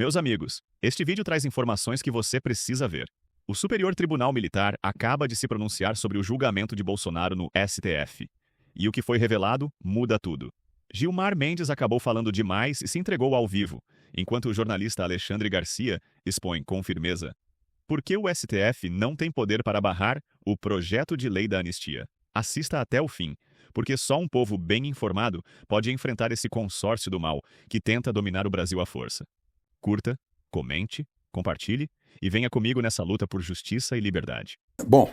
Meus amigos, este vídeo traz informações que você precisa ver. O Superior Tribunal Militar acaba de se pronunciar sobre o julgamento de Bolsonaro no STF. E o que foi revelado muda tudo. Gilmar Mendes acabou falando demais e se entregou ao vivo, enquanto o jornalista Alexandre Garcia expõe com firmeza por que o STF não tem poder para barrar o projeto de lei da anistia. Assista até o fim, porque só um povo bem informado pode enfrentar esse consórcio do mal que tenta dominar o Brasil à força. Curta, comente, compartilhe e venha comigo nessa luta por justiça e liberdade. Bom,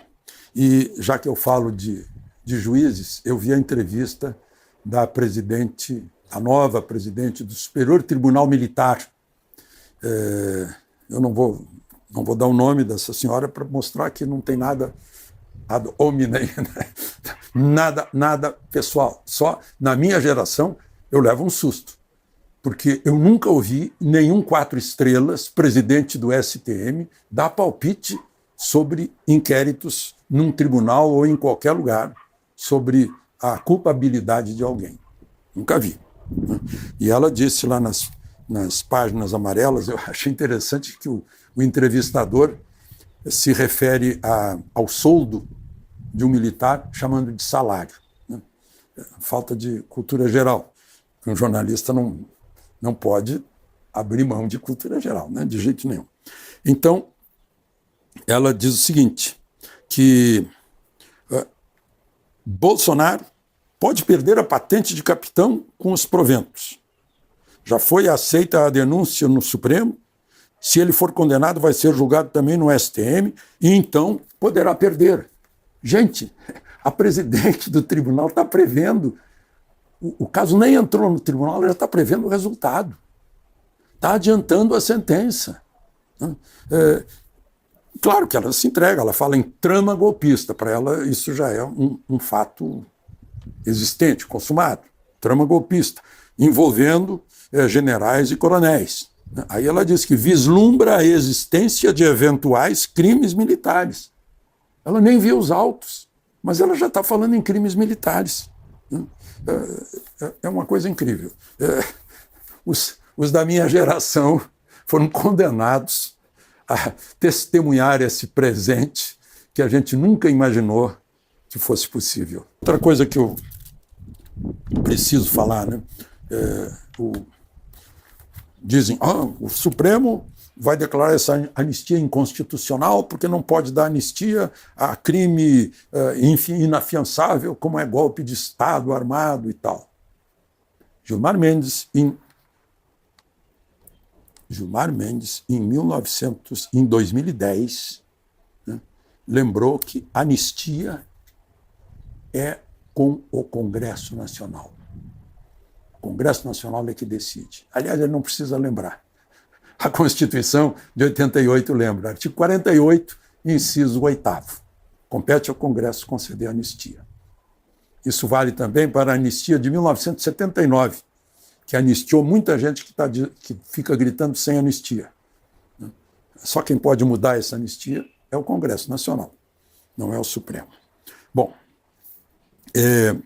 e já que eu falo de juízes, eu vi a entrevista da presidente, a nova presidente do Superior Tribunal Militar. Eu não vou dar o nome dessa senhora para mostrar que não tem nada ad hominem, né? nada pessoal. Só na minha geração eu levo um susto. Porque eu nunca ouvi nenhum 4 estrelas, presidente do STM, dar palpite sobre inquéritos num tribunal ou em qualquer lugar sobre a culpabilidade de alguém. Nunca vi. E ela disse lá nas páginas amarelas, eu achei interessante que o entrevistador se refere ao soldo de um militar chamando de salário. Né? Falta de cultura geral. Um jornalista não pode abrir mão de cultura geral, né? De jeito nenhum. Então, ela diz o seguinte, que Bolsonaro pode perder a patente de capitão com os proventos. Já foi aceita a denúncia no Supremo, se ele for condenado vai ser julgado também no STM e então poderá perder. Gente, a presidente do tribunal está prevendo. O caso nem entrou no tribunal, ela já está prevendo o resultado. Está adiantando a sentença. Claro que ela se entrega, ela fala em trama golpista. Para ela, isso já é um fato existente, consumado. Trama golpista, envolvendo generais e coronéis. Aí ela diz que vislumbra a existência de eventuais crimes militares. Ela nem viu os autos, mas ela já está falando em crimes militares. É uma coisa incrível. Os da minha geração foram condenados a testemunhar esse presente que a gente nunca imaginou que fosse possível. Outra coisa que eu preciso falar, né? Dizem, o Supremo vai declarar essa anistia inconstitucional porque não pode dar anistia a crime inafiançável como é golpe de Estado armado e tal. Gilmar Mendes, em 2010, né, lembrou que anistia é com o Congresso Nacional. O Congresso Nacional é que decide. Aliás, ele não precisa lembrar. A Constituição de 88 lembra, artigo 48, inciso 8º. Compete ao Congresso conceder anistia. Isso vale também para a anistia de 1979, que anistiou muita gente que fica gritando sem anistia. Só quem pode mudar essa anistia é o Congresso Nacional, não é o Supremo. Bom, eu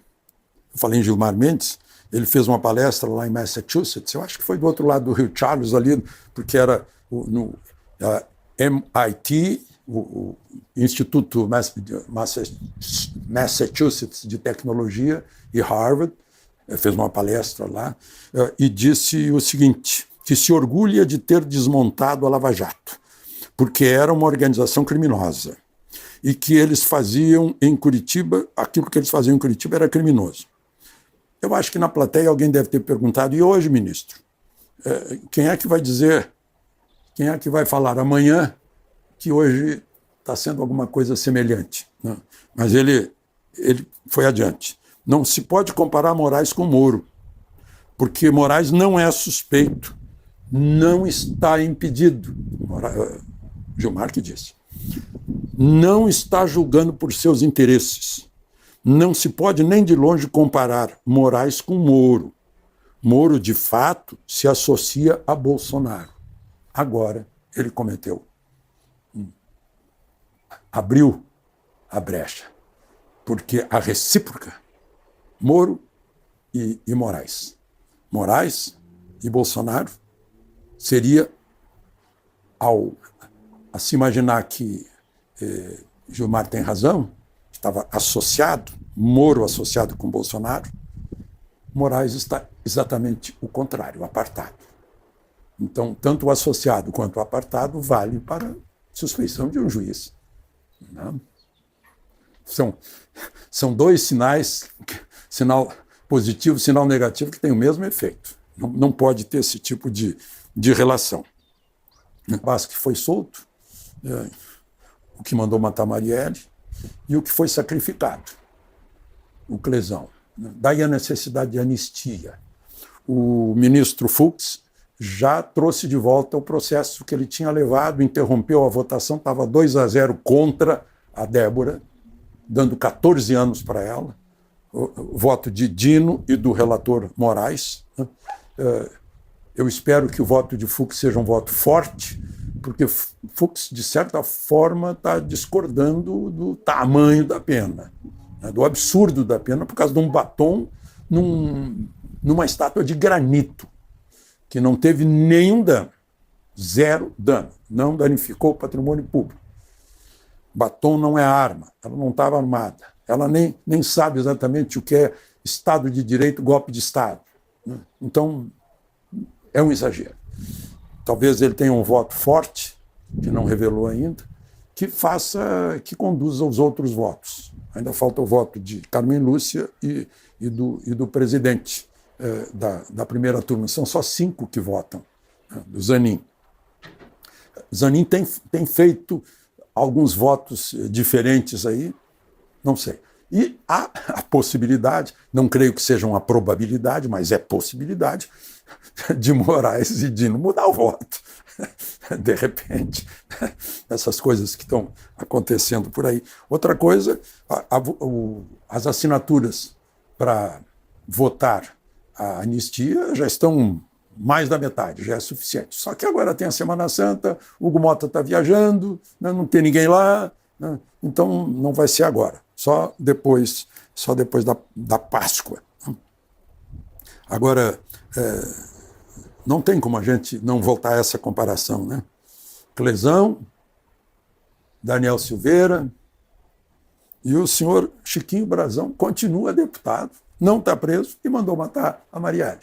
falei em Gilmar Mendes, ele fez uma palestra lá em Massachusetts, eu acho que foi do outro lado do Rio Charles ali, porque era no MIT, o Instituto Massachusetts de Tecnologia, e Harvard, fez uma palestra lá, e disse o seguinte, que se orgulha de ter desmontado a Lava Jato, porque era uma organização criminosa, e que eles faziam em Curitiba, aquilo que eles faziam em Curitiba era criminoso. Eu acho que na plateia alguém deve ter perguntado, e hoje, ministro, quem é que vai dizer, quem é que vai falar amanhã que hoje está sendo alguma coisa semelhante? Né? Mas ele foi adiante. Não se pode comparar Moraes com Moro, porque Moraes não é suspeito, não está impedido. Gilmar que disse. Não está julgando por seus interesses. Não se pode nem de longe comparar Moraes com Moro. Moro, de fato, se associa a Bolsonaro. Agora, ele cometeu. Abriu a brecha. Porque a recíproca, Moro e Moraes. Moraes e Bolsonaro seria a se imaginar que Gilmar tem razão, estava associado, Moro associado com Bolsonaro, Moraes está exatamente o contrário, apartado. Então, tanto o associado quanto o apartado vale para suspeição de um juiz. Não? São dois sinais, sinal positivo e sinal negativo, que têm o mesmo efeito. Não pode ter esse tipo de relação. Basque foi solto, o que mandou matar Marielle, e o que foi sacrificado, o Clesão. Daí a necessidade de anistia. O ministro Fux já trouxe de volta o processo que ele tinha levado, interrompeu a votação, estava 2-0 contra a Débora, dando 14 anos para ela, o voto de Dino e do relator Moraes. Eu espero que o voto de Fux seja um voto forte, porque Fux, de certa forma, está discordando do tamanho da pena, né, do absurdo da pena, por causa de um batom numa estátua de granito, que não teve nenhum dano, 0 dano, não danificou o patrimônio público. Batom não é arma, ela não estava armada, ela nem sabe exatamente o que é Estado de Direito, golpe de Estado, né? Então, é um exagero. Talvez ele tenha um voto forte, que não revelou ainda, que conduza os outros votos. Ainda falta o voto de Carmen Lúcia e do presidente da primeira turma. São só 5 que votam, né, do Zanin. Zanin tem feito alguns votos diferentes aí, não sei. E há a possibilidade, não creio que seja uma probabilidade, mas é possibilidade, de Moraes e Dino mudar o voto. De repente, essas coisas que estão acontecendo por aí. Outra coisa, as assinaturas para votar a anistia já estão mais da metade, já é suficiente. Só que agora tem a Semana Santa, Hugo Mota está viajando, né, não tem ninguém lá, né, então não vai ser agora, só depois da Páscoa. Agora, não tem como a gente não voltar a essa comparação, né? Clesão, Daniel Silveira e o senhor Chiquinho Brazão continua deputado, não está preso e mandou matar a Marielle.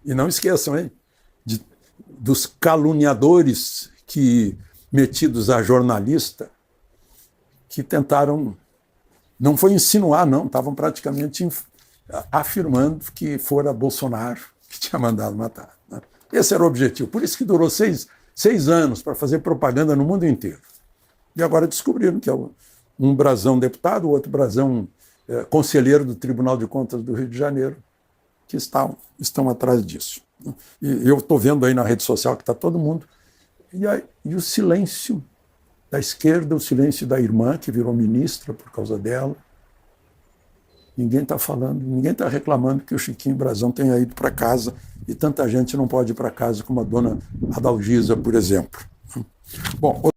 E não esqueçam, hein, dos caluniadores metidos a jornalista que tentaram, não foi insinuar, não, estavam praticamente afirmando que fora Bolsonaro que tinha mandado matar, né? Esse era o objetivo. Por isso que durou 6 anos para fazer propaganda no mundo inteiro. E agora descobriram que é um Brazão deputado, o outro Brazão conselheiro do Tribunal de Contas do Rio de Janeiro, que estão atrás disso. E eu estou vendo aí na rede social que está todo mundo. E o silêncio da esquerda, o silêncio da irmã, que virou ministra por causa dela. Ninguém está falando, ninguém está reclamando que o Chiquinho Brazão tenha ido para casa e tanta gente não pode ir para casa como a dona Adalgisa, por exemplo. Bom,